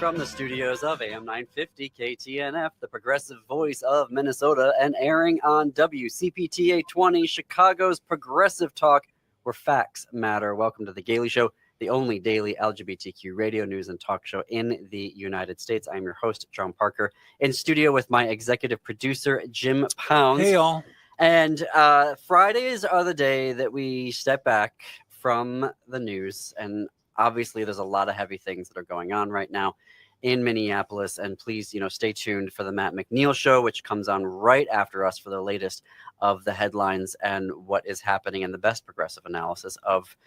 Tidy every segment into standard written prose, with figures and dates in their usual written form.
from the studios of AM 950 KTNF, the progressive voice of Minnesota, and airing on WCPT 820, Chicago's progressive talk where facts matter. Welcome to The Gailey Show, the only daily LGBTQ radio news and talk show in the United States. I'm your host, John Parker, in studio with my executive producer, Jim Pounds. Hey, all. And Fridays are the day that we step back from the news, and obviously there's a lot of heavy things that are going on right now in Minneapolis. And please, stay tuned for the Matt McNeil Show, which comes on right after us for the latest of the headlines and what is happening and the best progressive analysis of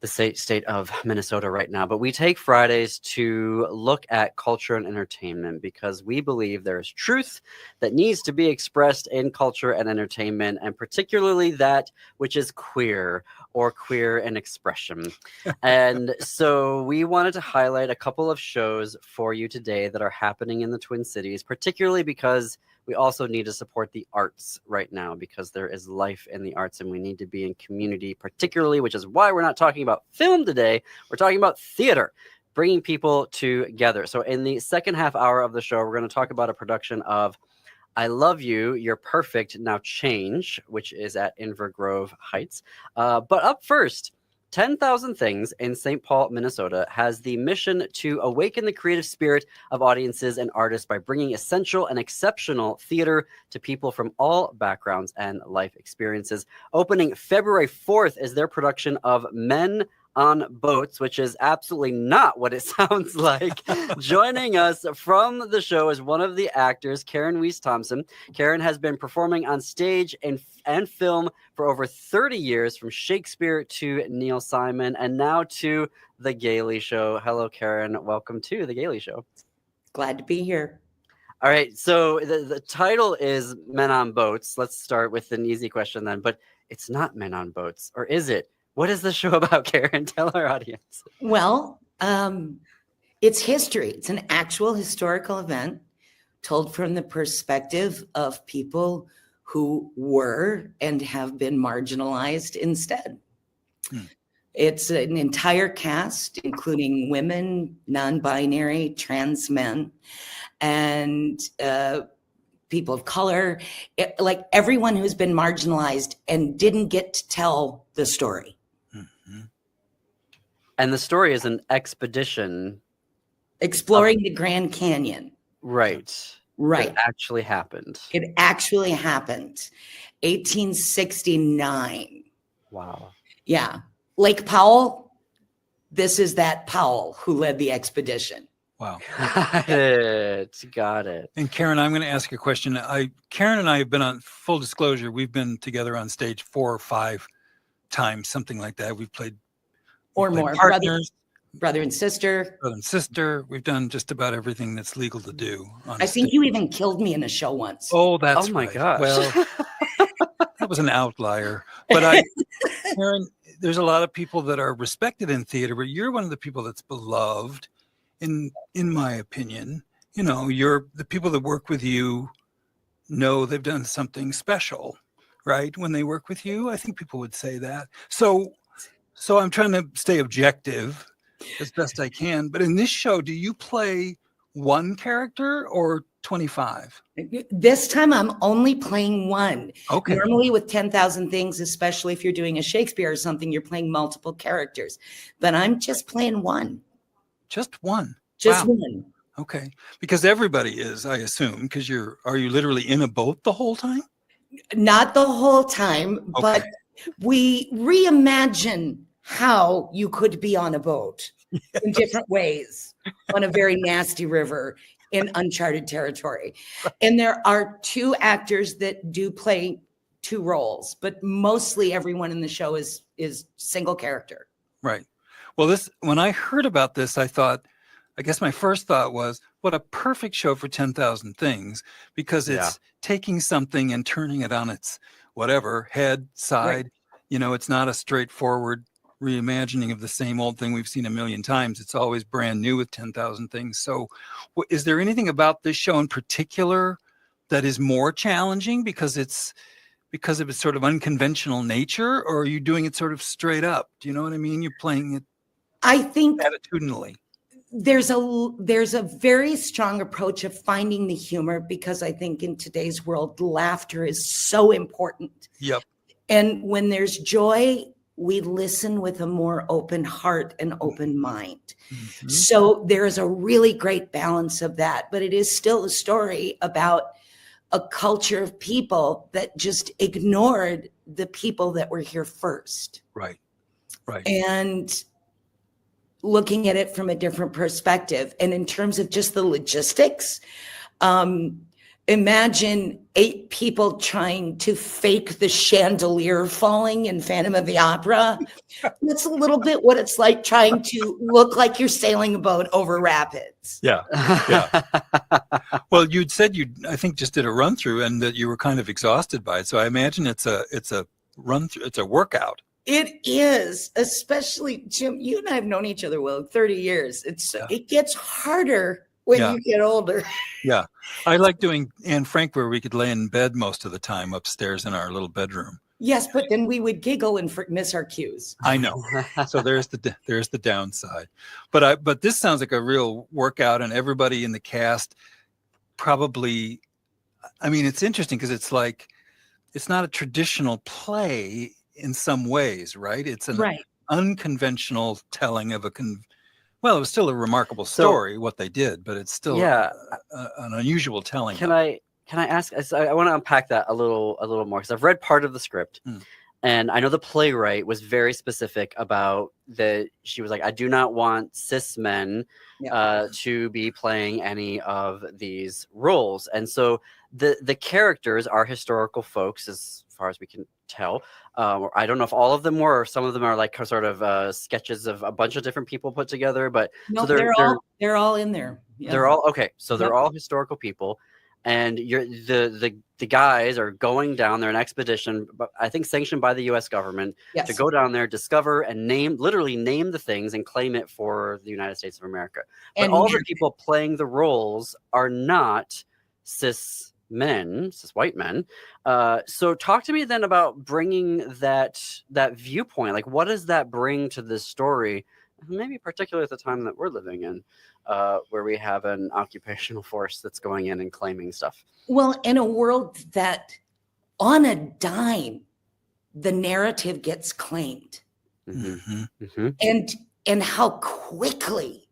the state of Minnesota right now. But we take Fridays to look at culture and entertainment because we believe there is truth that needs to be expressed in culture and entertainment, and particularly that which is queer or queer in expression. And so we wanted to highlight a couple of shows for you today that are happening in the Twin Cities, particularly because we also need to support the arts right now, because there is life in the arts and we need to be in community particularly, which is why we're not talking about film today. We're talking about theater, bringing people together. So in the second half hour of the show, we're going to talk about a production of I Love You, You're Perfect, Now Change, which is at Inver Grove Heights. But up first, 10,000 Things in St. Paul, Minnesota has the mission to awaken the creative spirit of audiences and artists by bringing essential and exceptional theater to people from all backgrounds and life experiences. Opening February 4th is their production of Men on Boats, which is absolutely not what it sounds like. Joining us from the show is one of the actors, Karen Weiss Thompson. Karen has been performing on stage and film for over 30 years, from Shakespeare to Neil Simon, and now to The Gailey Show. Hello, Karen. Welcome to The Gailey Show. Glad to be here. All right. So the title is Men on Boats. Let's start with an easy question then, but it's not Men on Boats, or is it? What is the show about, Karen? Tell our audience. Well, it's history. It's an actual historical event told from the perspective of people who were and have been marginalized instead. It's an entire cast, including women, non-binary, trans men, and people of color, like everyone who's been marginalized and didn't get to tell the story. And the story is an expedition exploring the Grand Canyon. Right. Right. It actually happened. It actually happened. 1869. Wow. Yeah. Lake Powell. This is that Powell who led the expedition. Wow. Got it. And Karen, I'm going to ask you a question. Karen and I have been on, full disclosure, we've been together on stage 4 or 5 times, something like that. We've played or more partners, brother and sister. We've done just about everything that's legal to do. I think you even killed me in a show once. Oh, that's my right. gosh. Well, that was an outlier. But Karen, there's a lot of people that are respected in theater, but you're one of the people that's beloved, in my opinion. You're the people that work with you know they've done something special, right? When they work with you, I think people would say that. So I'm trying to stay objective as best I can. But in this show, do you play one character or 25? This time I'm only playing one. Okay. Normally with 10,000 Things, especially if you're doing a Shakespeare or something, you're playing multiple characters. But I'm just playing one. Just one? Just wow. one. Okay. Because everybody is, I assume, because are you literally in a boat the whole time? Not the whole time, okay. But we reimagine how you could be on a boat in different ways on a very nasty river in uncharted territory. And there are 2 actors that do play 2 roles, but mostly everyone in the show is single character. Right. Well, when I heard about this, I guess my first thought was, what a perfect show for 10,000 Things, because it's taking something and turning it on its head, side. Right. It's not a straightforward reimagining of the same old thing we've seen a million times. It's always brand new with 10,000 Things. So is there anything about this show in particular that is more challenging because of its sort of unconventional nature, or are you doing it sort of straight up? Do you know what I mean? You're playing it I think attitudinally. there's a very strong approach of finding the humor, because I think in today's world, laughter is so important. Yep. And when there's joy, we listen with a more open heart and open mind. Mhm. So there is a really great balance of that, but it is still a story about a culture of people that just ignored the people that were here first. Right. Right. And looking at it from a different perspective. And in terms of just the logistics, imagine 8 people trying to fake the chandelier falling in Phantom of the Opera. That's a little bit what it's like trying to look like you're sailing a boat over rapids. Yeah. Well, you'd said I think just did a run through, and that you were kind of exhausted by it. So I imagine it's a run through. It's a workout. It is, especially Jim, you and I have known each other, 30 years. It gets harder when you get older. Yeah. I like doing Anne Frank, where we could lay in bed most of the time upstairs in our little bedroom. Yes, but then we would giggle and miss our cues. I know. So there's the downside. But this sounds like a real workout, and everybody in the cast probably, I mean, it's interesting because it's not a traditional play in some ways, right? It's an unconventional telling of well, it was still a remarkable story, what they did, but it's still an unusual telling. Can I ask? I want to unpack that a little more, because I've read part of the script, and I know the playwright was very specific about that. She was like, I do not want cis men to be playing any of these roles, and so the characters are historical folks, as far as we can tell. I don't know if all of them were, or some of them are like sort of sketches of a bunch of different people put together. But no, so they're all in there. Yeah. They're all okay. So they're all historical people, and the guys are going down there, an expedition, I think sanctioned by the U.S. government, to go down there, discover and literally name the things and claim it for the United States of America. But and all the people playing the roles are not cis white men. So talk to me then about bringing that viewpoint. Like, what does that bring to this story? Maybe particularly at the time that we're living in, where we have an occupational force that's going in and claiming stuff. Well, in a world that on a dime, the narrative gets claimed. Mm-hmm. Mm-hmm. And how quickly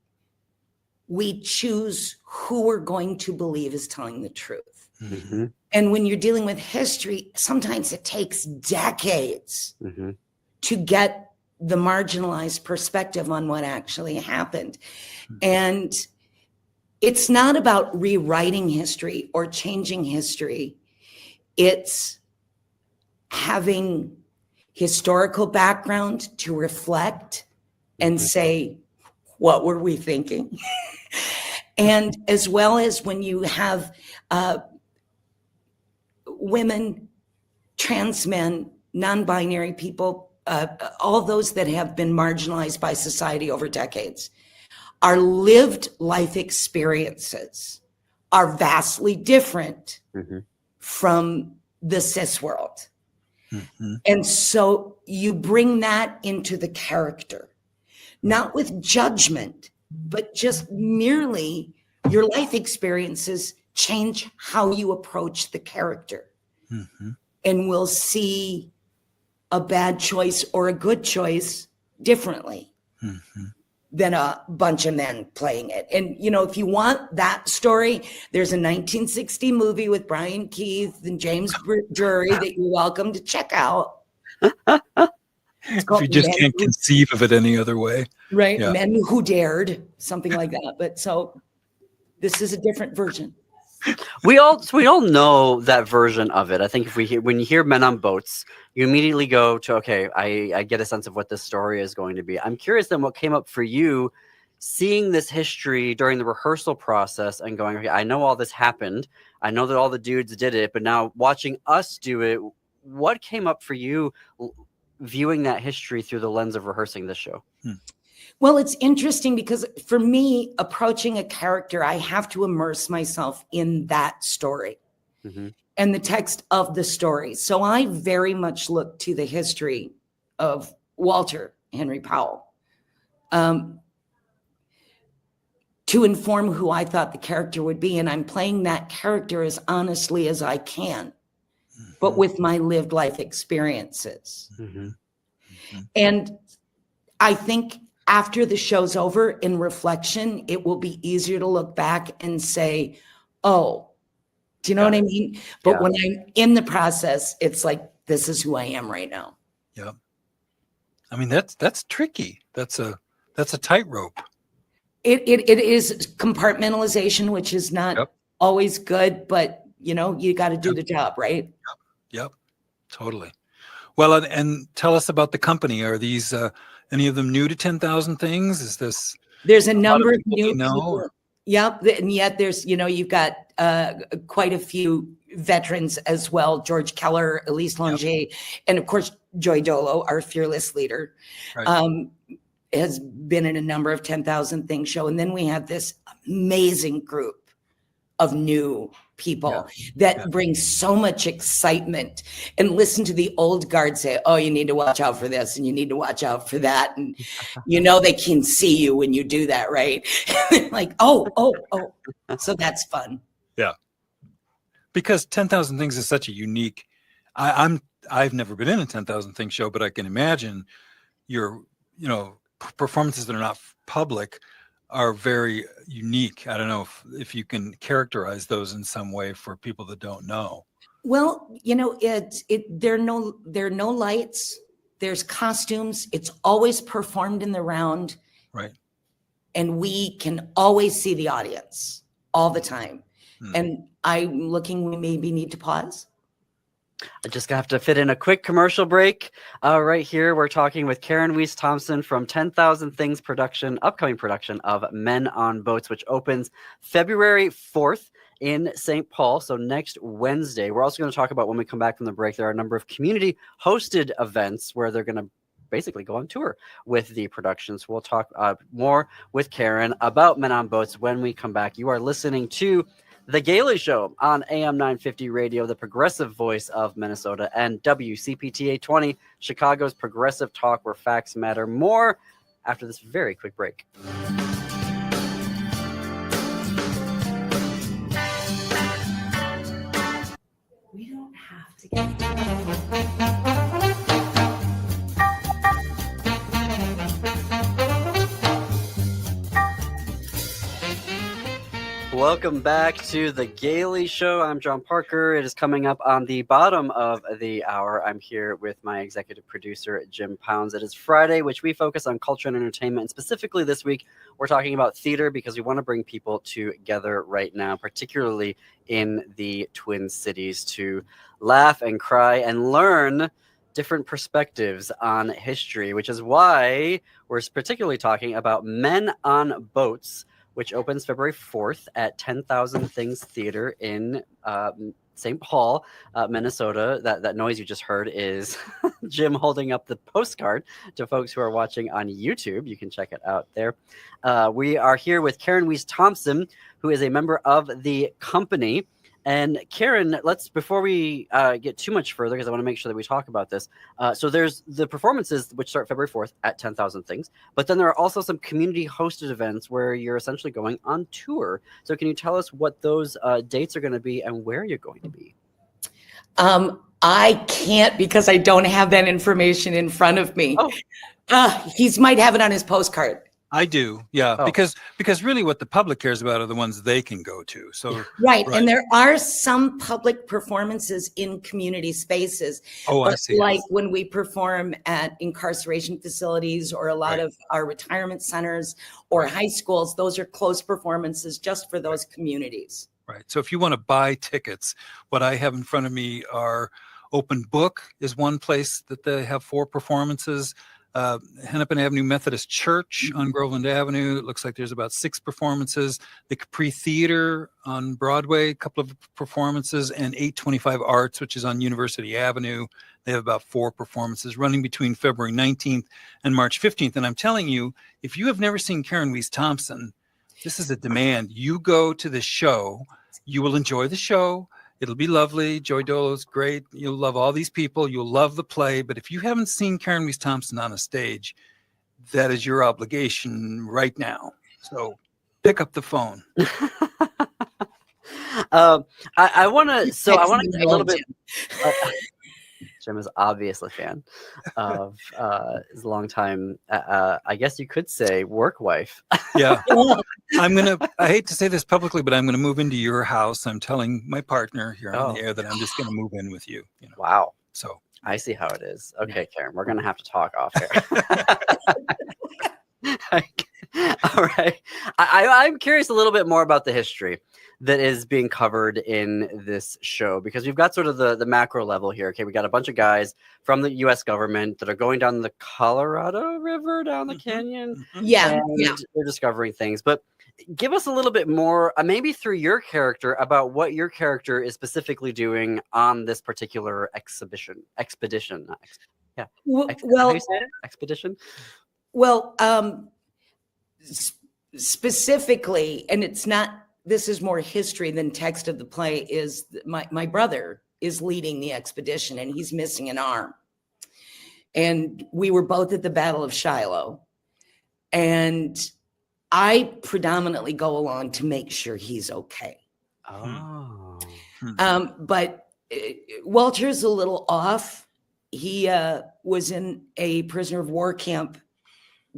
we choose who we're going to believe is telling the truth. Mm-hmm. And when you're dealing with history, sometimes it takes decades to get the marginalized perspective on what actually happened. And it's not about rewriting history or changing history. It's having historical background to reflect and say, what were we thinking? And as well as when you have women, trans men, non-binary people, all those that have been marginalized by society over decades, our lived life experiences are vastly different from the cis world. Mm-hmm. And so you bring that into the character, not with judgment, but just merely your life experiences change how you approach the character. Mm-hmm. And we'll see a bad choice or a good choice differently than a bunch of men playing it. And, you know, if you want that story, there's a 1960 movie with Brian Keith and James Drury that you're welcome to check out. If you just can't conceive of it any other way. Right. Yeah. Men Who Dared, something like that. But so this is a different version. We all know that version of it. I think when you hear Men on Boats, you immediately go to, okay, I get a sense of what this story is going to be. I'm curious then what came up for you seeing this history during the rehearsal process and going, okay, I know all this happened. I know that all the dudes did it, but now watching us do it, what came up for you viewing that history through the lens of rehearsing this show? Well, it's interesting because for me, approaching a character, I have to immerse myself in that story and the text of the story. So I very much look to the history of Walter Henry Powell. to inform who I thought the character would be. And I'm playing that character as honestly as I can, but with my lived life experiences. Mhm. And I think after the show's over, in reflection, it will be easier to look back and say, oh, do you know what I mean? But Yeah. when I'm in the process, it's like, this is who I am right now. Yeah. I mean, that's tricky. That's a tightrope. It is compartmentalization, which is not Yep. always good, but you know, you got to do the job, right? Yep. Totally. Well, and tell us about the company. Are these any of them new to 10,000 Things? Is this There's a lot of number of people new we know, people. or- Yep. And yet there's, you know, you've got quite a few veterans as well. George Keller, Elise Longier, and of course, Joy Dolo, our fearless leader, Right. has been in a number of 10,000 Things show. And then we have this amazing group of new people that bring so much excitement. And listen to the old guard say, oh, you need to watch out for this and you need to watch out for that. And you know, they can see you when you do that, right? Like, oh. So that's fun. Yeah. Because 10,000 Things is such a unique, I've never been in a 10,000 Things show, but I can imagine your, you know, performances that are not public are very unique. I don't know if you can characterize those in some way for people that don't know. Well, you know, there are no lights, there's costumes. It's always performed in the round. Right. And we can always see the audience all the time. And I'm looking, we maybe need to pause. I just have to fit in a quick commercial break. Right here, we're talking with Karen Weiss Thompson from 10,000 Things production, upcoming production of Men on Boats, which opens February 4th in St. Paul. So next Wednesday. We're also going to talk about, when we come back from the break, there are a number of community hosted events where they're going to basically go on tour with the productions. We'll talk more with Karen about Men on Boats when we come back. You are listening to The Gailey Show on AM 950 Radio, the progressive voice of Minnesota, and WCPTA 20, Chicago's progressive talk where facts matter. More after this very quick break. We don't have to get... Welcome back to The Gailey Show. I'm John Parker. It is coming up on the bottom of the hour. I'm here with my executive producer, Jim Pounds. It is Friday, which we focus on culture and entertainment. And specifically this week, we're talking about theater because we want to bring people together right now, particularly in the Twin Cities, to laugh and cry and learn different perspectives on history, which is why we're particularly talking about Men on Boats, which opens February 4th at 10,000 Things Theater in St. Paul, Minnesota. That noise you just heard is Jim holding up the postcard to folks who are watching on YouTube. You can check it out there. We are here with Karen Weiss Thompson, who is a member of the company. And Karen, before we get too much further, because I want to make sure that we talk about this. So there's the performances, which start February 4th at 10,000 Things. But then there are also some community hosted events where you're essentially going on tour. So can you tell us what those dates are going to be and where you're going to be? I can't, because I don't have that information in front of me. Oh. He might have it on his postcard. I do, yeah, Oh. because really what the public cares about are the ones they can go to. So Right. Right. And there are some public performances in community spaces. I But see. like when we perform at incarceration facilities or a lot Right. of our retirement centers or high schools, those are closed performances just for those communities. Right. So if you want to buy tickets, what I have in front of me are Open Book is one place that they have 4 performances. Hennepin Avenue Methodist Church on Groveland Avenue. It looks like there's about 6 performances. The Capri Theater on Broadway, a couple of performances, and 825 Arts, which is on University Avenue. They have about 4 performances running between February 19th and March 15th. And I'm telling you, if you have never seen Karen Weiss Thompson, this is a demand. You go to the show, you will enjoy the show. It'll be lovely. Joy Dolo's great. You'll love all these people. You'll love the play. But if you haven't seen Karen Weiss Thompson on a stage, that is your obligation right now. So pick up the phone. I want to. So I want to Texting get a little bit. Jim. Jim is obviously a fan of his longtime, I guess you could say, work wife. Yeah. I hate to say this publicly, but I'm going to move into your house. I'm telling my partner here on the air that I'm just going to move in with you. Wow. So I see how it is. Okay, Karen, we're going to have to talk off here. All right. I'm curious a little bit more about the history that is being covered in this show, because we've got sort of the macro level here. Okay, we got a bunch of guys from the U.S. government that are going down the Colorado River, down the canyon. Yeah. And they're discovering things. But give us a little bit more, maybe through your character, about what your character is specifically doing on this particular expedition. Yeah. Well, How do you say it? Expedition? Well, specifically, and it's not, this is more history than text of the play, is my brother is leading the expedition and he's missing an arm. And we were both at the Battle of Shiloh. And I predominantly go along to make sure he's okay. Oh. But Walter's a little off. He was in a prisoner of war camp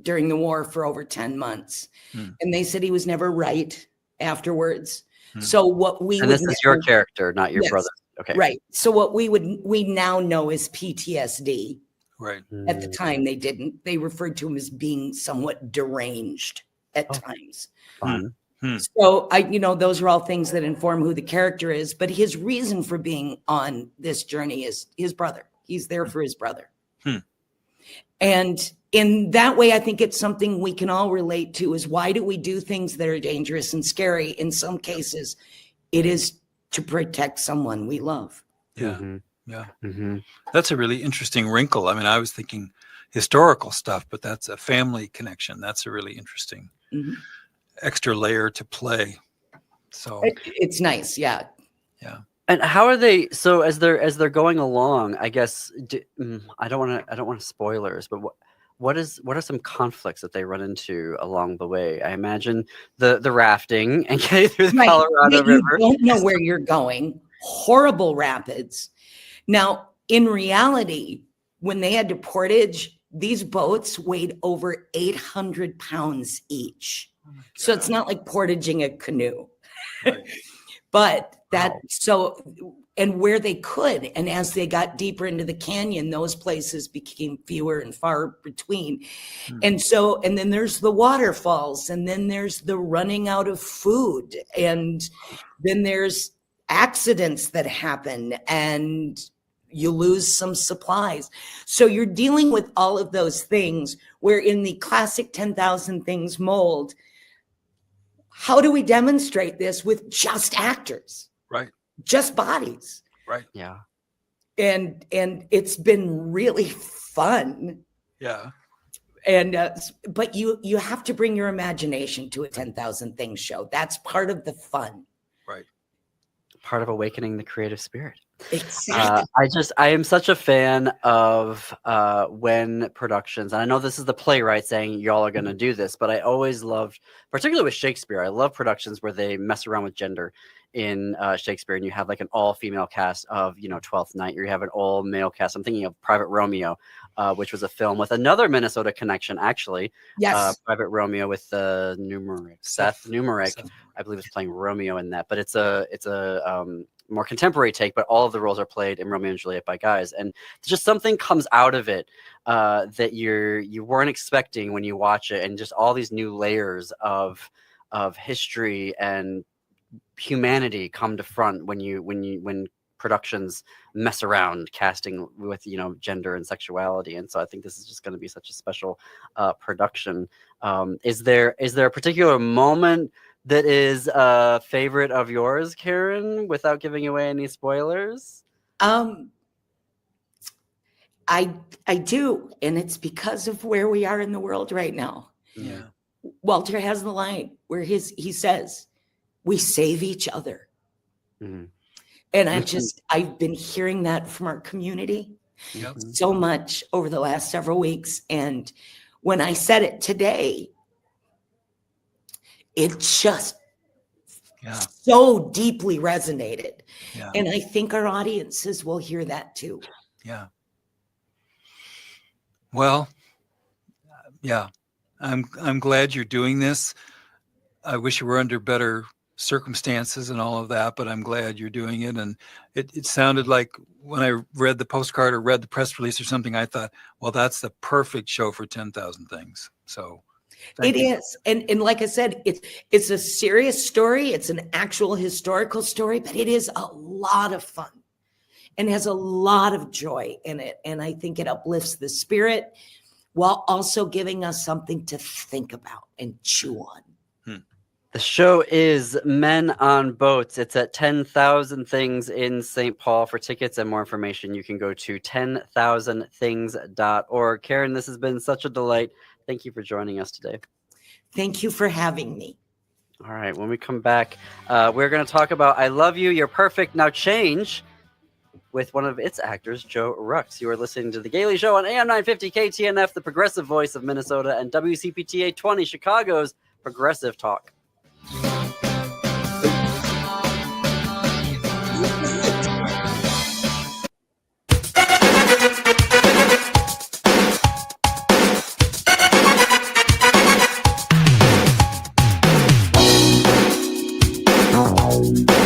during the war for over 10 months. And they said he was never right afterwards. So what we and this is your character, not your brother. Okay. Right. So what we now know is PTSD. Right. At the time they didn't. They referred to him as being somewhat deranged at times. Fun. So those are all things that inform who the character is, but his reason for being on this journey is his brother. He's there for his brother. And in that way, I think it's something we can all relate to, is why do we do things that are dangerous and scary? In some cases, it is to protect someone we love. Yeah. Mm-hmm. Yeah. Mm-hmm. That's a really interesting wrinkle. I mean, I was thinking historical stuff, but that's a family connection. That's a really interesting extra layer to play. So it's nice. Yeah. Yeah. And how are they? So as they're going along, I guess I don't want to spoilers, but what are some conflicts that they run into along the way? I imagine the rafting and getting through the Colorado River. You don't know where you're going. Horrible rapids. Now, in reality, when they had to portage, these boats weighed over 800 pounds each. So it's not like portaging a canoe. Right. But and where they could, and as they got deeper into the canyon, those places became fewer and far between. And then there's the waterfalls, and then there's the running out of food, and then there's accidents that happen, and you lose some supplies. So you're dealing with all of those things, where in the classic 10,000 Things mold, how do we demonstrate this with just actors? Right. Just bodies. Right. Yeah. And it's been really fun. Yeah. And but you have to bring your imagination to a 10,000 Things show. That's part of the fun. Right. Part of awakening the creative spirit. Exactly. I am such a fan of when productions, and I know this is the playwright saying y'all are going to do this, but I always loved, particularly with Shakespeare, I love productions where they mess around with gender in Shakespeare, and you have like an all-female cast of, Twelfth Night, or you have an all-male cast. I'm thinking of Private Romeo, which was a film with another Minnesota connection, actually. Yes. Private Romeo with Seth Numerick, I believe, is playing Romeo in that, but it's a more contemporary take, but all of the roles are played in Romeo and Juliet by guys, and just something comes out of it that you weren't expecting when you watch it, and just all these new layers of history and humanity come to front when productions mess around casting with gender and sexuality. And so I think this is just going to be such a special production. Is there a particular moment that is a favorite of yours, Karen, without giving away any spoilers? I do, and it's because of where we are in the world right now. Yeah. Walter has the line where he says, "We save each other." Mm-hmm. And I've been hearing that from our community so much over the last several weeks. And when I said it today, it just Yeah. so deeply resonated. Yeah. And I think our audiences will hear that too. Yeah. Well, yeah, I'm glad you're doing this. I wish you were under better circumstances and all of that, but I'm glad you're doing it. And it sounded like when I read the postcard or read the press release or something, I thought, well, that's the perfect show for 10,000 Things. So It is. And like I said, it's a serious story. It's an actual historical story, but it is a lot of fun and has a lot of joy in it. And I think it uplifts the spirit while also giving us something to think about and chew on. The show is Men on Boats. It's at 10,000 Things in St. Paul. For tickets and more information, you can go to 10,000things.org. Karen, this has been such a delight. Thank you for joining us today. Thank you for having me. All right, when we come back, we're going to talk about I Love You, You're Perfect, Now Change with one of its actors, Joe Rux. You are listening to The Gailey Show on AM 950 KTNF, the progressive voice of Minnesota, and WCPT 820, Chicago's progressive talk.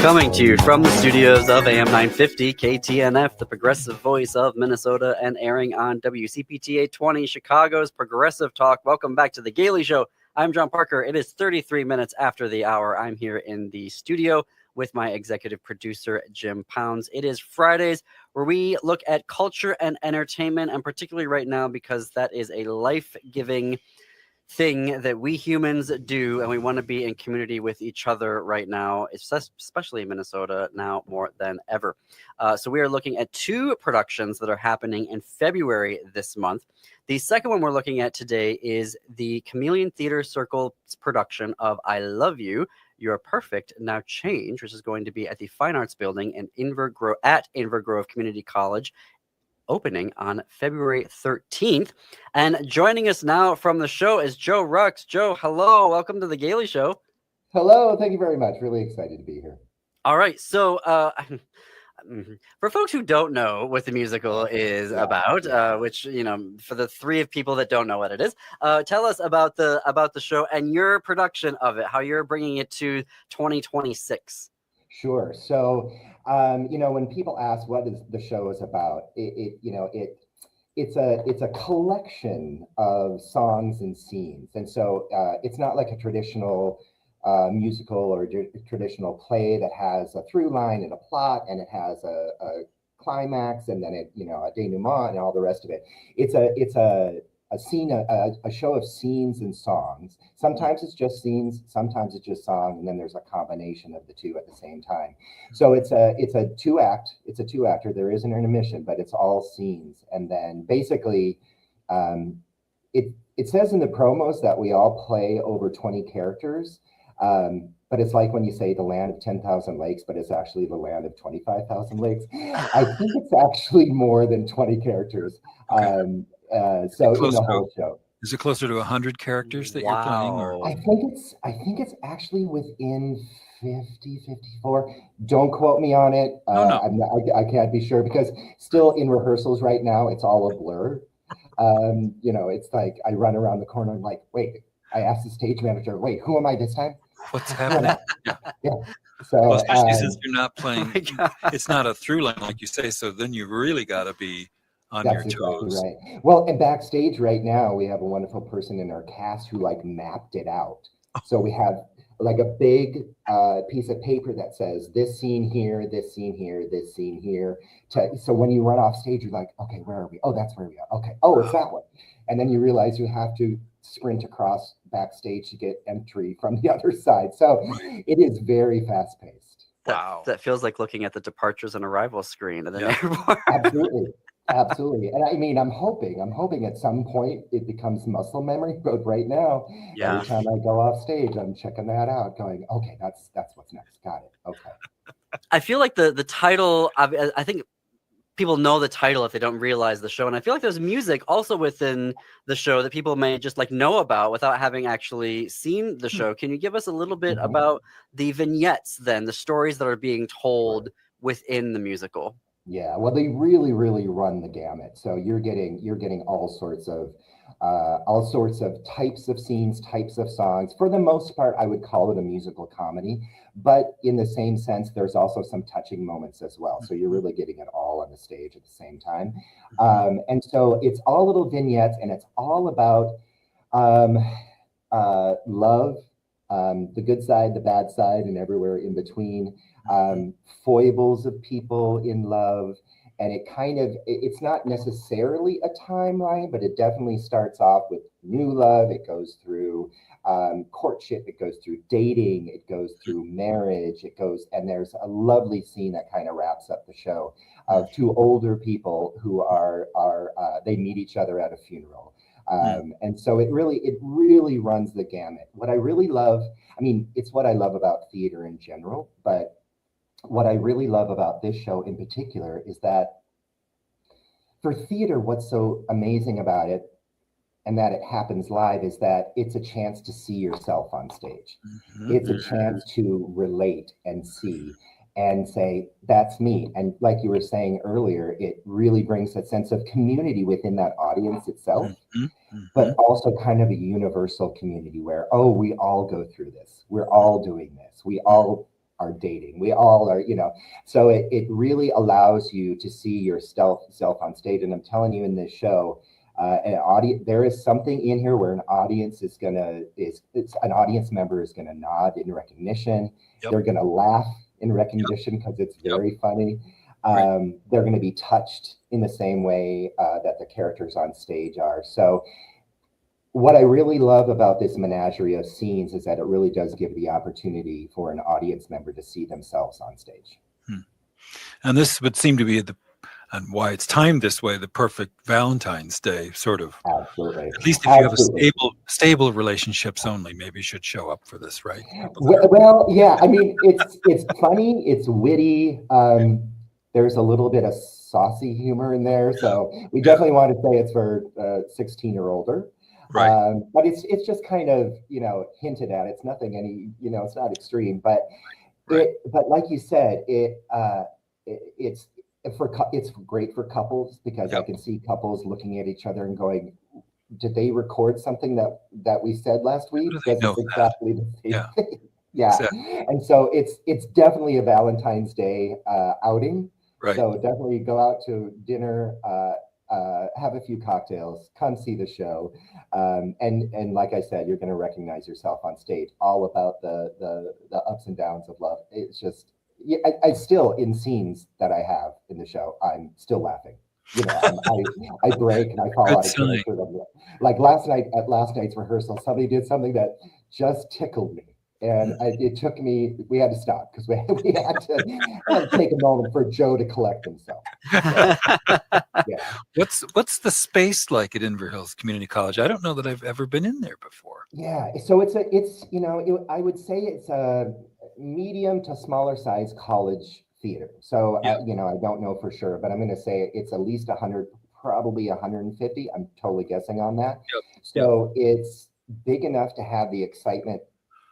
Coming to you from the studios of AM 950 KTNF, the progressive voice of Minnesota, and airing on WCPT 820, Chicago's progressive talk. Welcome back to The Gailey Show. I'm John Parker. It is 33 minutes after the hour. I'm here in the studio with my executive producer, Jim Pounds. It is Fridays where we look at culture and entertainment, and particularly right now because that is a life-giving thing that we humans do, and we want to be in community with each other right now, especially in Minnesota now more than ever. So we are looking at two productions that are happening in February this month. The second one we're looking at today is the Chameleon Theater Circle's production of I Love You, You're Perfect, Now Change, which is going to be at the Fine Arts Building in Inver Grove Community College, opening on February 13th. And joining us now from the show is Joe Rux. Joe, hello. Welcome to The Gailey Show. Hello. Thank you very much. Really excited to be here. All right. So for folks who don't know what the musical is about, which, you know, for the three of people that don't know what it is, tell us about the show and your production of it, how you're bringing it to 2026. Sure. So, you know, when people ask what the show is about, it's a collection of songs and scenes. And so it's not like a traditional musical or traditional play that has a through line and a plot, and it has a climax, and then a denouement and all the rest of it. It's a show of scenes and songs. Sometimes it's just scenes, sometimes it's just song, and then there's a combination of the two at the same time. So it's a two-acter. There is an intermission, but it's all scenes. And then basically, it says in the promos that we all play over 20 characters. But it's like when you say the land of 10,000 lakes, but it's actually the land of 25,000 lakes. I think it's actually more than 20 characters. Okay. So in the whole show. Is it closer to 100 characters that you're playing? Or? I think it's actually within 50, 54. Don't quote me on it. No. I can't be sure because still in rehearsals right now, it's all a blur. It's like I run around the corner and like, wait, I asked the stage manager, wait, who am I this time? What's happening? Yeah. So especially since you're not playing, it's not a through line like you say. So then you really got to be on your toes. Exactly right. Well, and backstage right now, we have a wonderful person in our cast who like mapped it out. So we have like a big piece of paper that says this scene here, this scene here, this scene here. So when you run off stage, you're like, okay, where are we? Oh, that's where we are. Okay. Oh, it's that one. And then you realize you have to sprint across backstage to get entry from the other side. So it is very fast paced. Wow. That feels like looking at the departures and arrivals screen at an airport. Absolutely. And I mean, I'm hoping at some point it becomes muscle memory, but right now, every time I go off stage, I'm checking that out going, okay, that's what's next. Got it. Okay. I feel like the title, I think people know the title if they don't realize the show. And I feel like there's music also within the show that people may just like know about without having actually seen the show. Can you give us a little bit about the vignettes then, the stories that are being told within the musical? Yeah, well, they really, really run the gamut. So you're getting all sorts of types of scenes, types of songs. For the most part, I would call it a musical comedy, but in the same sense, there's also some touching moments as well. So you're really getting it all on the stage at the same time. And so it's all little vignettes, and it's all about love, the good side, the bad side, and everywhere in between. Foibles of people in love, and it's not necessarily a timeline, but it definitely starts off with new love. It goes through courtship, it goes through dating, it goes through marriage, and there's a lovely scene that kind of wraps up the show of two older people who are they meet each other at a funeral. And so it really runs the gamut. What I really love, I mean, it's what I love about theater in general, but what I really love about this show in particular is that for theater, what's so amazing about it, and that it happens live, is that it's a chance to see yourself on stage. It's a chance to relate and see and say, that's me. And like you were saying earlier, it really brings a sense of community within that audience itself, but also kind of a universal community where, oh, we all go through this. We're all doing this. We all are dating. We all are, so it really allows you to see yourself on stage. And I'm telling you, in this show, there is something in here where an audience an audience member is gonna nod in recognition. They're gonna laugh in recognition because it's very funny. They're gonna be touched in the same way that the characters on stage are. So what I really love about this menagerie of scenes is that it really does give the opportunity for an audience member to see themselves on stage. And this would seem to be and why it's timed this way, the perfect Valentine's Day sort of. Absolutely. At least if you have a stable relationships only, maybe you should show up for this, right? Well, yeah. I mean, it's funny, it's witty. There's a little bit of saucy humor in there, so we definitely want to say it's for 16 or older. Right. But it's just kind of, hinted at. It's nothing it's not extreme, but but like you said, it's great for couples because I can see couples looking at each other and going, did they record something that we said last week? Because it's exactly the same thing. Yeah. Exactly. And so it's definitely a Valentine's Day outing. Right. So definitely go out to dinner, have a few cocktails, come see the show. And like I said, you're going to recognize yourself on stage, all about the ups and downs of love. It's just, I still, in scenes that I have in the show, I'm still laughing. I break and I fall out of character. Like last night at last night's rehearsal, somebody did something that just tickled me. And it took me, we had to stop because we had to take a moment for Joe to collect himself. So, yeah. What's the space like at Inverhills Community College? I don't know that I've ever been in there before. Yeah, so I would say it's a medium to smaller size college theater. So, I don't know for sure, but I'm going to say it's at least 100, probably 150. I'm totally guessing on that. So it's big enough to have the excitement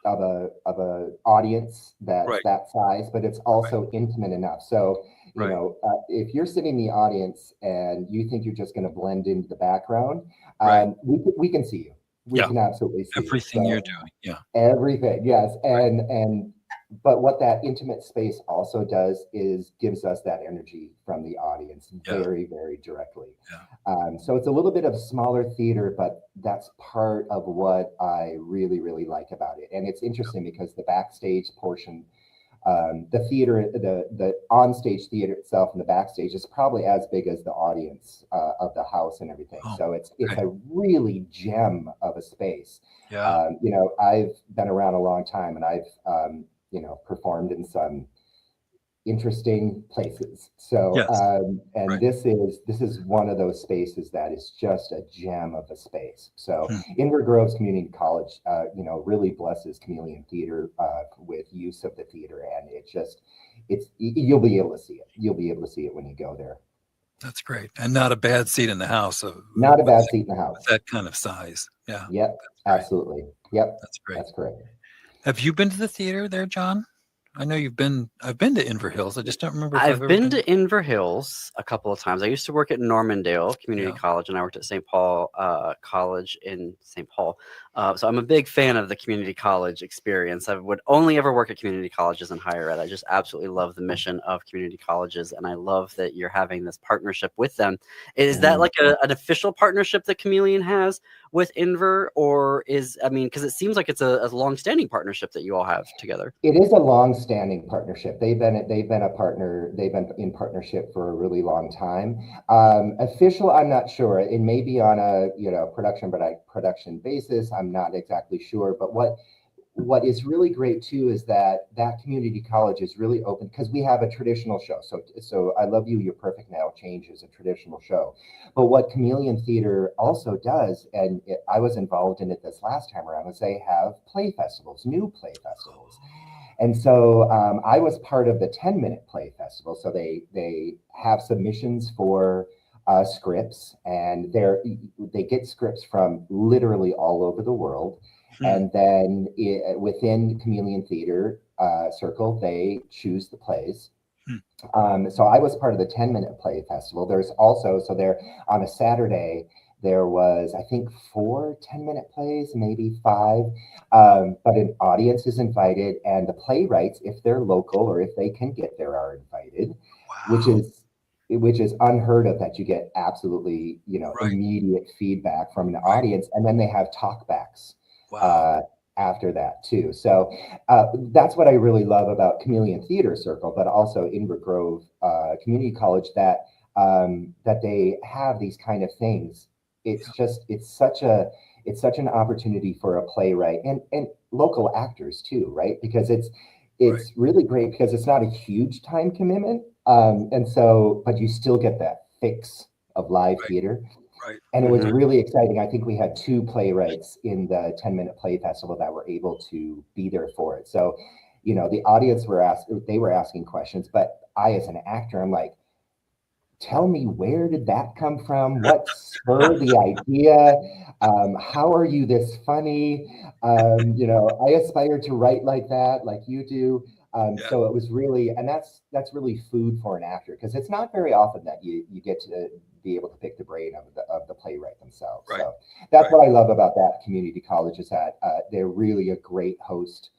of a audience that size, but it's also intimate enough. So, if you're sitting in the audience and you think you're just going to blend into the background, we can see you. We can absolutely see everything you're doing. Yeah. Everything. Yes. But what that intimate space also does is gives us that energy from the audience very, very directly. So it's a little bit of smaller theater, but that's part of what I really, really like about it. And it's interesting because the backstage portion, the theater, the onstage theater itself and the backstage is probably as big as the audience of the house and everything. So it's a really gem of a space. I've been around a long time and I've performed in some interesting places. So, this is one of those spaces that is just a gem of a space. So Inver Groves Community College, really blesses Chameleon Theater with use of the theater. And you'll be able to see it. You'll be able to see it when you go there. That's great. And not a bad seat in the house. Not a bad seat in the house. With that kind of size. Yeah. Yep, absolutely. Yep, That's great. that's correct. Have you been to the theater there, John? I know you've been. I've been to Inver Hills. I just don't remember. If I've been to Inver Hills a couple of times. I used to work at Normandale Community Yeah. College, and I worked at St. Paul College in St. Paul. So I'm a big fan of the community college experience. I would only ever work at community colleges and higher ed. I just absolutely love the mission of community colleges, and I love that you're having this partnership with them. Is that like an official partnership that Chameleon has with Inver, or because it seems like it's a long-standing partnership that you all have together? It is a long-standing partnership. They've been a partner. They've been in partnership for a really long time. Official, I'm not sure. It may be on a production basis. I'm not exactly sure. But what is really great too is that community college is really open because we have a traditional show. So I Love You, You're Perfect Now Change is a traditional show. But what Chameleon Theater also does, and I was involved in it this last time around, is they have play festivals, new play festivals. And so I was part of the 10-minute play festival. So they have submissions for scripts, and they get scripts from literally all over the world. And then within Chameleon Theater Circle, they choose the plays. So I was part of the 10-minute play festival. There's also, there on a Saturday, there was, I think, 4 10-minute plays, maybe 5, but an audience is invited, and the playwrights, if they're local or if they can get there, are invited. Wow. which is unheard of, that you get absolutely, right, immediate feedback from an audience, and then they have talkbacks. Wow. After that too. So that's what I really love about Chameleon Theater Circle, but also Inver Grove Community College, that they have these kind of things. It's such an opportunity for a playwright and local actors too, right? Because it's right, really great because it's not a huge time commitment. But you still get that fix of live right, theater. Right. And it was really exciting. I think we had 2 playwrights in the 10-minute play festival that were able to be there for it. So, the audience were asking questions, but I, as an actor, I'm like, tell me, where did that come from? What spurred the idea? How are you this funny? I aspire to write like that, like you do. So it was really, and that's really food for an actor, because it's not very often that you get to be able to pick the brain of the playwright themselves. Right. So that's right, what I love about that community college, is that they're really a great host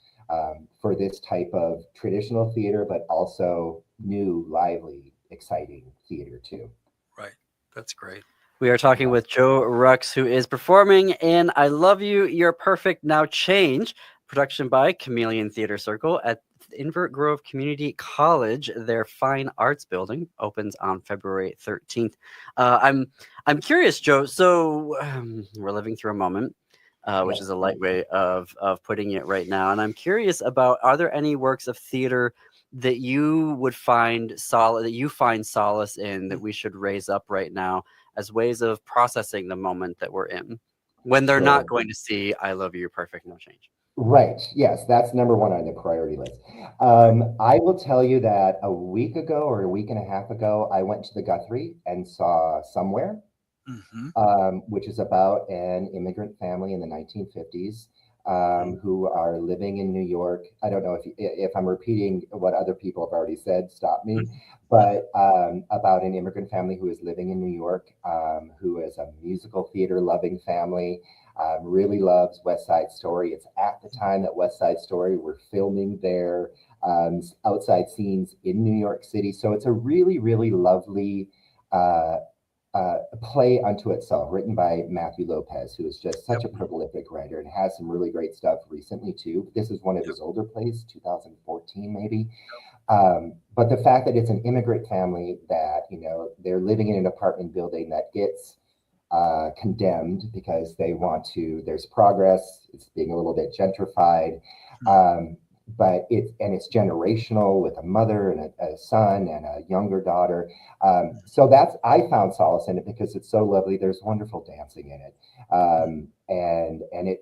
for this type of traditional theater, but also new, lively, exciting theater too. Right. That's great. We are talking with Joe Rux, who is performing in I Love You, You're Perfect Now Change, production by Chameleon Theater Circle at Inver Grove Community College. Their Fine Arts building opens on February 13th. I'm curious, Joe. So we're living through a moment, which is a light way of putting it right now. And I'm curious about, are there any works of theater that you would find solace in, that we should raise up right now as ways of processing the moment that we're in, when they're not going to see I Love You, You're Perfect, No Change? Right. Yes, that's number 1 on the priority list. I will tell you that a week ago or a week and a half ago, I went to the Guthrie and saw Somewhere, which is about an immigrant family in the 1950s who are living in New York. I don't know if I'm repeating what other people have already said, stop me, but about an immigrant family who is living in New York, who is a musical theater loving family. Really loves West Side Story. It's at the time that West Side Story were filming their outside scenes in New York City. So it's a really, really lovely play unto itself, written by Matthew Lopez, who is just such a prolific writer and has some really great stuff recently too. This is one of his older plays, 2014 maybe. But the fact that it's an immigrant family, that they're living in an apartment building that gets condemned because there's progress, it's being a little bit gentrified, but it's generational, with a mother and a son and a younger daughter. So I found solace in it because it's so lovely. There's wonderful dancing in it. And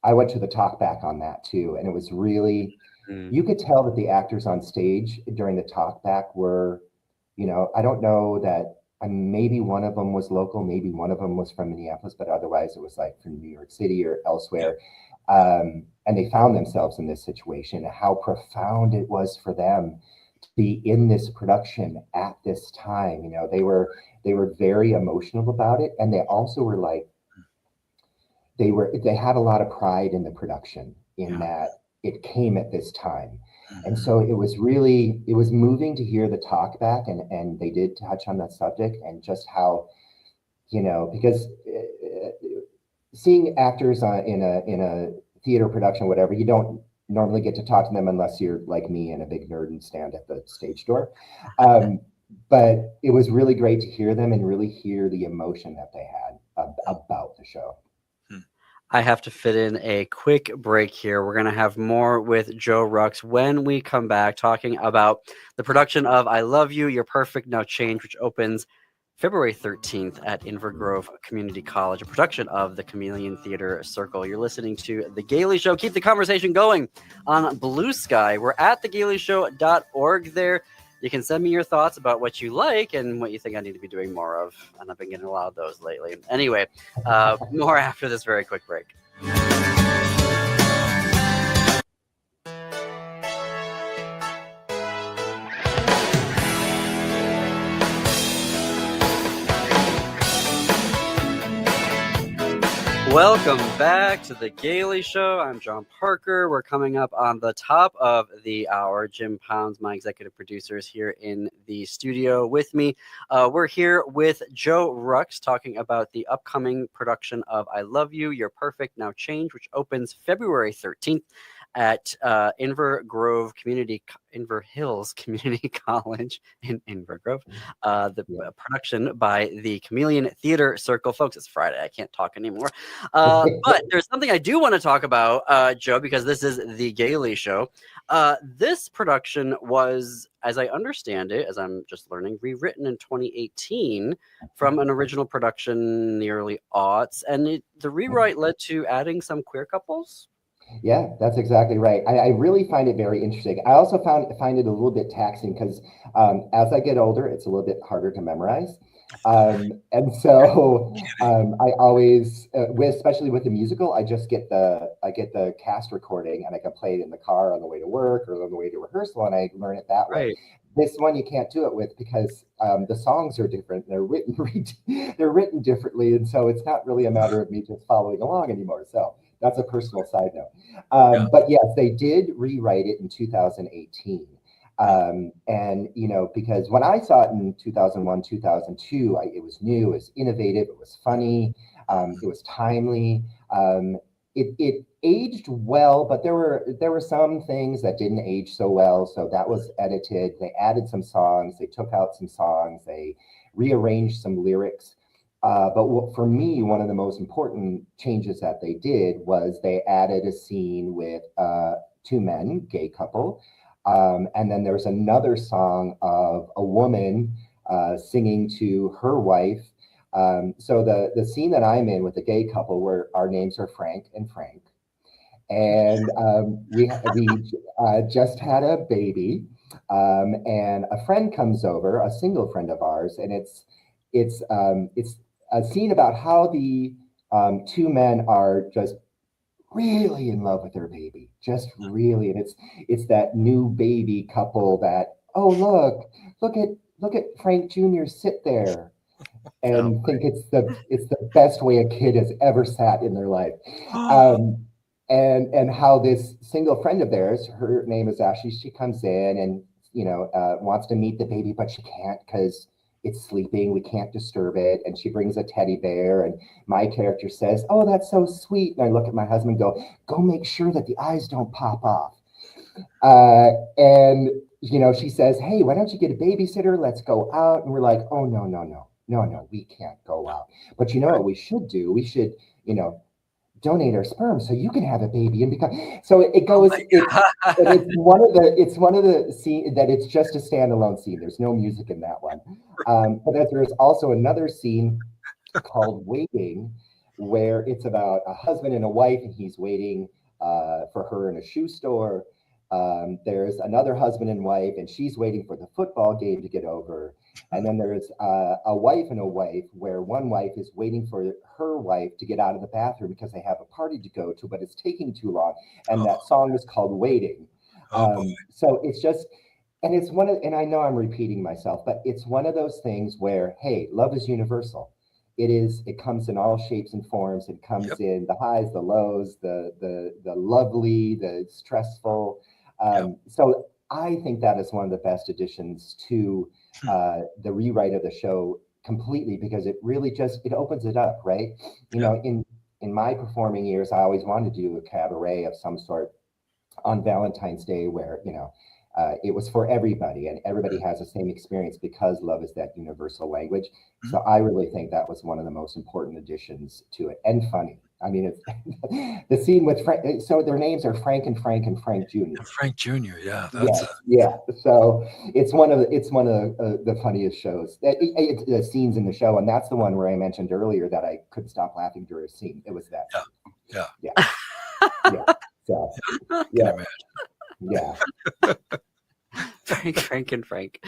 I went to the talk back on that too. And it was really, you could tell that the actors on stage during the talk back were I don't know that maybe one of them was local, maybe one of them was from Minneapolis, but otherwise it was like from New York City or elsewhere. And they found themselves in this situation, how profound it was for them to be in this production at this time. They were very emotional about it. And they also were like, they had a lot of pride in the production in that it came at this time. And so it was moving to hear the talk back, and they did touch on that subject and just how, because seeing actors in a theater production, whatever, you don't normally get to talk to them unless you're like me and a big nerd and stand at the stage door. But it was really great to hear them and really hear the emotion that they had about the show. I have to fit in a quick break here. We're going to have more with Joe Rux when we come back, talking about the production of I Love You, You're Perfect, Now Change, which opens February 13th at Inver Grove Community College, a production of the Chameleon Theater Circle. You're listening to The Gailey Show. Keep the conversation going on Blue Sky. We're at thegaileyshow.org there. You can send me your thoughts about what you like and what you think I need to be doing more of. And I've been getting a lot of those lately. Anyway, more after this very quick break. Welcome back to The Gailey Show. I'm John Parker. We're coming up on the top of the hour. Jim Pounds, my executive producer, is here in the studio with me. We're here with Joe Rux talking about the upcoming production of I Love You, You're Perfect, Now Change, which opens February 13th at Inver Hills Community College in Inver Grove. The production by the Chameleon Theater Circle. Folks, it's Friday. I can't talk anymore. But there's something I do want to talk about, Joe, because this is The Gailey Show. This production was, as I understand it, as I'm just learning, rewritten in 2018 from an original production in the early aughts. And the rewrite led to adding some queer couples. Yeah, that's exactly right. I really find it very interesting. I also find it a little bit taxing because as I get older, it's a little bit harder to memorize. And so I always, especially with the musical, I just get the cast recording and I can play it in the car on the way to work or on the way to rehearsal, and I learn it that way. This one you can't do it with because the songs are different. They're written differently, and so it's not really a matter of me just following along anymore. So that's a personal side note. But yes, they did rewrite it in 2018. And, because when I saw it in 2001, 2002, it was new, it was innovative, it was funny, it was timely. It aged well, but there were some things that didn't age so well. So that was edited. They added some songs, they took out some songs, they rearranged some lyrics. But for me, one of the most important changes that they did was they added a scene with two men, gay couple. And then there's another song of a woman singing to her wife. So the scene that I'm in with the gay couple, where our names are Frank and Frank. And we just had a baby. And a friend comes over, a single friend of ours, and it's a scene about how the two men are just really in love with their baby, just really, and it's that new baby couple that, oh look at Frank Jr. sit there and think it's the best way a kid has ever sat in their life. And how this single friend of theirs, her name is Ashley, she comes in and wants to meet the baby, but she can't because it's sleeping, we can't disturb it. And she brings a teddy bear, and my character says, oh, that's so sweet. And I look at my husband and go make sure that the eyes don't pop off. And she says, hey, why don't you get a babysitter? Let's go out. And we're like, oh, no, we can't go out. But you know what we should do? We should, donate our sperm so you can have a baby and become. So it goes. It's one of the scene that it's just a standalone scene. There's no music in that one. But there's also another scene called Waiting, where it's about a husband and a wife, and he's waiting for her in a shoe store. There's another husband and wife, and she's waiting for the football game to get over. And then there's a wife and a wife, where one wife is waiting for her wife to get out of the bathroom because they have a party to go to, but it's taking too long. And that song is called Waiting. So it's just, and it's and I know I'm repeating myself, but it's one of those things where, hey, love is universal. It comes in all shapes and forms. It comes in the highs, the lows, the lovely, the stressful. So I think that is one of the best additions to the rewrite of the show completely, because it really it opens it up, right? You know, in my performing years, I always wanted to do a cabaret of some sort on Valentine's Day, where, you know, it was for everybody, and everybody has the same experience because love is that universal language. So I really think that was one of the most important additions to it, and funny. I mean, it's the scene with Frank. So their names are Frank and Frank Jr. Frank Jr. Yeah, yeah. So it's one of the funniest shows. The scenes in the show, and that's the one where I mentioned earlier that I couldn't stop laughing during a scene. It was that. Yeah. So yeah. Frank and Frank.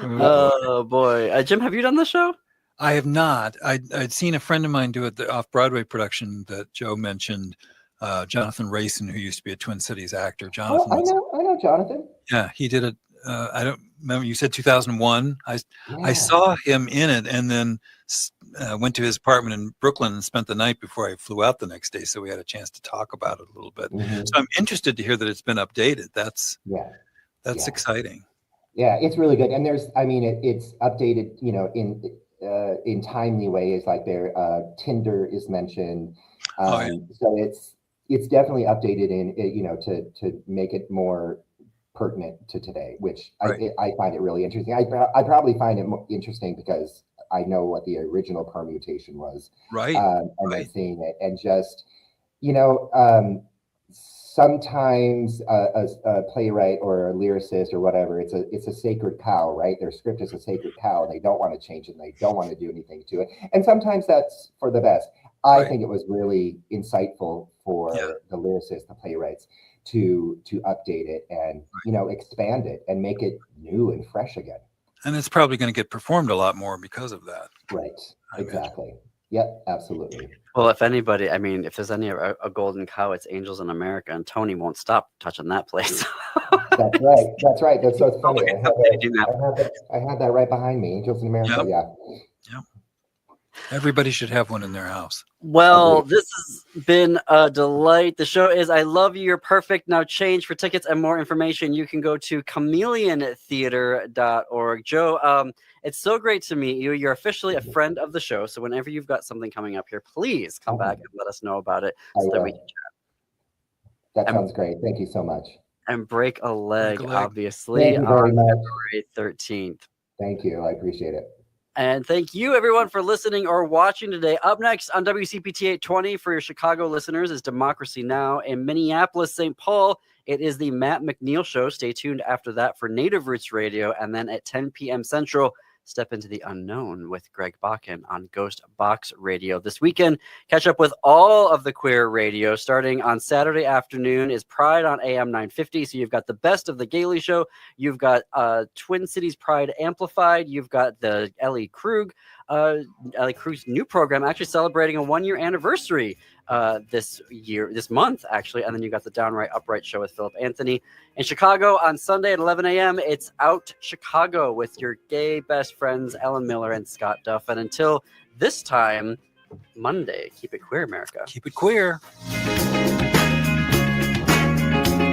Oh boy, Jim, have you done the show? I have not. I'd seen a friend of mine do it, the off-Broadway production that Joe mentioned, Jonathan Rayson, who used to be a Twin Cities actor. Jonathan. Oh, I know Jonathan. Yeah, he did it. I don't remember. You said 2001. I saw him in it, and then went to his apartment in Brooklyn and spent the night before I flew out the next day. So we had a chance to talk about it a little bit. So I'm interested to hear that it's been updated. That's exciting. Yeah, it's really good. And it's updated, you know, in timely ways, like their Tinder is mentioned. So it's definitely updated in, you know, to make it more pertinent to today, which I find it really interesting. I probably find it interesting because I know what the original permutation was. And then seeing it, and just, you know, sometimes a playwright or a lyricist or whatever, it's a sacred cow, right? Their script is a sacred cow. They don't want to change it, and they don't want to do anything to it. And sometimes that's for the best. I think it was really insightful for the lyricists, the playwrights, to update it and, you know, expand it and make it new and fresh again. And it's probably going to get performed a lot more because of that. Right. Exactly. Yep, absolutely. Well, if anybody, I mean, if there's any a golden cow, it's Angels in America, and Tony won't stop touching that place. That's right. That's so funny. I have that right behind me. Angels in America. Yep. Everybody should have one in their house. Well, this has been a delight. The show is I Love You, You're Perfect. Now change. For tickets and more information, you can go to chameleontheater.org. Joe, it's so great to meet you. You're officially a friend of the show. So whenever you've got something coming up here, please come back and let us know about it so that we can chat. That sounds great. Thank you so much. And break a leg, obviously, Thank you very much. February 13th. Thank you. I appreciate it. And thank you, everyone, for listening or watching today. Up next on WCPT 820 for your Chicago listeners is Democracy Now! In Minneapolis, St. Paul, it is the Matt McNeil Show. Stay tuned after that for Native Roots Radio. And then at 10 p.m. Central, step into the unknown with Greg Bakken on Ghost Box Radio. This weekend, catch up with all of the queer radio. Starting on Saturday afternoon is Pride on AM 950. So you've got the best of the Gailey Show. You've got Twin Cities Pride Amplified. You've got the Ellie Krug's new program, actually celebrating a 1-year anniversary this month, actually. And then you got the Downright Upright Show with Philip Anthony. In Chicago on Sunday at 11 a.m., it's Out Chicago with your gay best friends, Ellen Miller and Scott Duff. And until this time, Monday, keep it queer, America. Keep it queer.